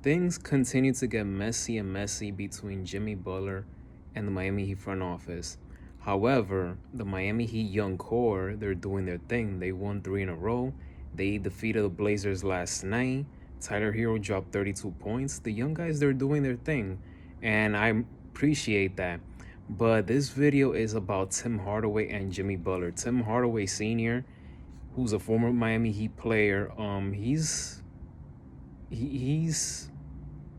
Things continue to get messy and messy between Jimmy Butler and the Miami Heat front office. However, the Miami Heat young core, they're doing their thing. They won 3 in a row. They defeated the Blazers last night. Tyler Hero dropped 32 points. The young guys, they're doing their thing, and I appreciate that. But this video is about Tim Hardaway and Jimmy Butler. Tim Hardaway Sr., who's a former Miami Heat player, he's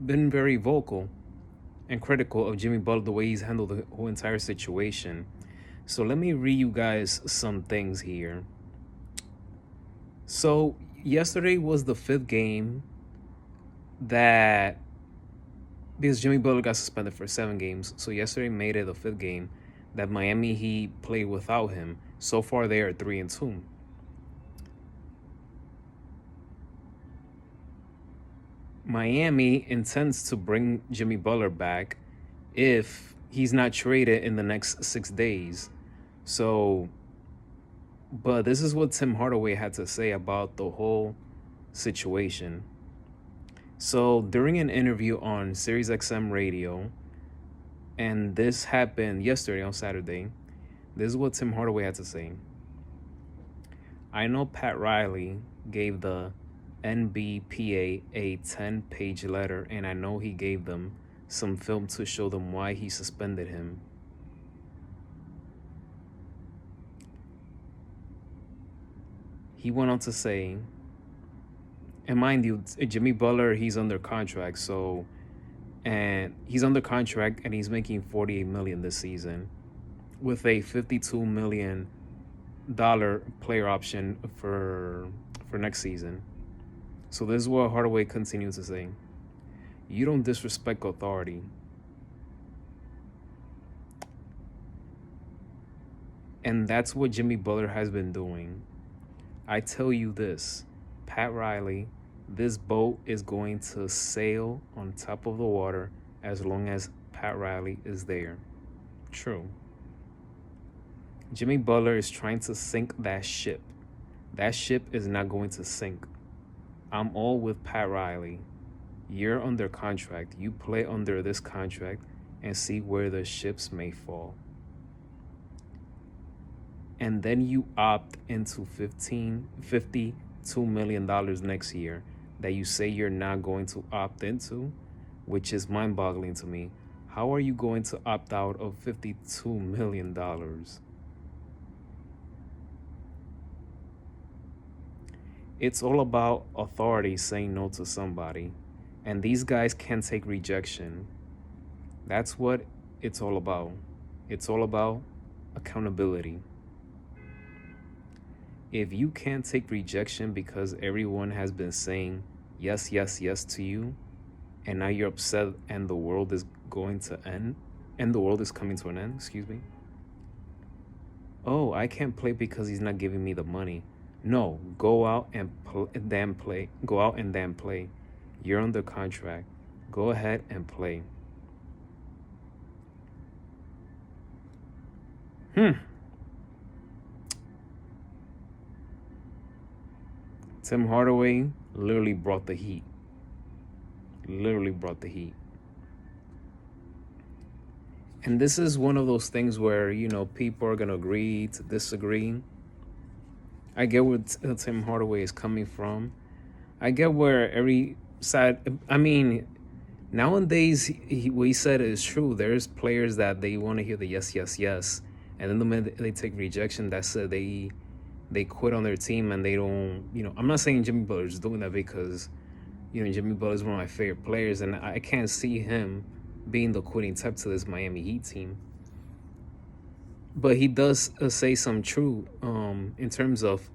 been very vocal and critical of Jimmy Butler, the way he's handled the whole entire situation. So let me read you guys some things here. So yesterday was the 5th game that, because Jimmy Butler got suspended for 7 games, so yesterday made it the 5th game that Miami Heat played without him. So far they are 3-2. Miami intends to bring Jimmy Butler back if he's not traded in the next 6 days. So, but this is what Tim Hardaway had to say about the whole situation. So during an interview on Sirius XM radio, and this happened yesterday on Saturday, this is what Tim Hardaway had to say. I know Pat Riley gave the NBPA a 10-page letter, and I know he gave them some film to show them why he suspended him. He went on to say, and mind you, Jimmy Butler, he's under contract, and he's making $48 million this season with a $52 million player option for next season. So this is what Hardaway continues to say. You don't disrespect authority. And that's what Jimmy Butler has been doing. I tell you this, Pat Riley, this boat is going to sail on top of the water as long as Pat Riley is there. True. Jimmy Butler is trying to sink that ship. That ship is not going to sink. I'm all with Pat Riley. You're under contract. You play under this contract and see where the ships may fall. And then you opt into $52 million next year that you say you're not going to opt into, which is mind-boggling to me. How are you going to opt out of $52 million? It's all about authority saying no to somebody. And these guys can't take rejection. That's what it's all about. It's all about accountability. If you can't take rejection because everyone has been saying yes, yes, yes to you, and now you're upset and the world is going to end, and the world is coming to an end, Oh, I can't play because he's not giving me the money. No, go out and damn play. Go out and damn play. You're under contract. Go ahead and play. Tim Hardaway literally brought the heat. And this is one of those things where, people are going to agree to disagree. I get where Tim Hardaway is coming from. I get where every side, nowadays, what he said is true. There's players that they want to hear the yes, yes, yes. And then the minute they take rejection, that's it. They quit on their team and they don't, I'm not saying Jimmy Butler is doing that because, Jimmy Butler is one of my favorite players and I can't see him being the quitting type to this Miami Heat team. But he does say some true in terms of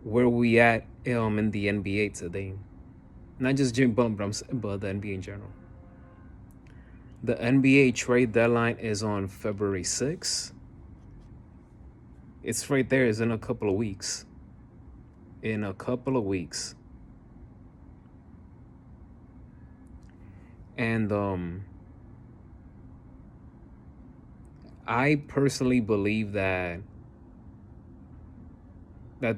where we at in the NBA today. Not just Jimmy Butler, but the NBA in general. The NBA trade deadline is on February 6th. It's right there. It's in a couple of weeks. And I personally believe that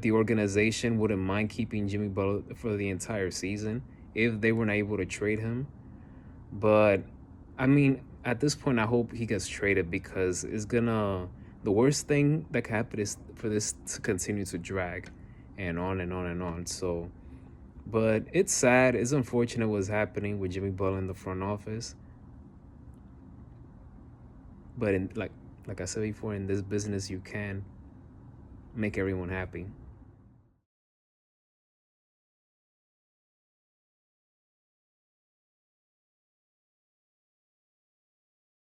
the organization wouldn't mind keeping Jimmy Butler for the entire season if they were not able to trade him. But I mean, at this point, I hope he gets traded because it's gonna. The worst thing that can happen is for this to continue to drag, and on and on and on. So, but it's sad. It's unfortunate what's happening with Jimmy Butler in the front office. But in like I said before, in this business, you can make everyone happy.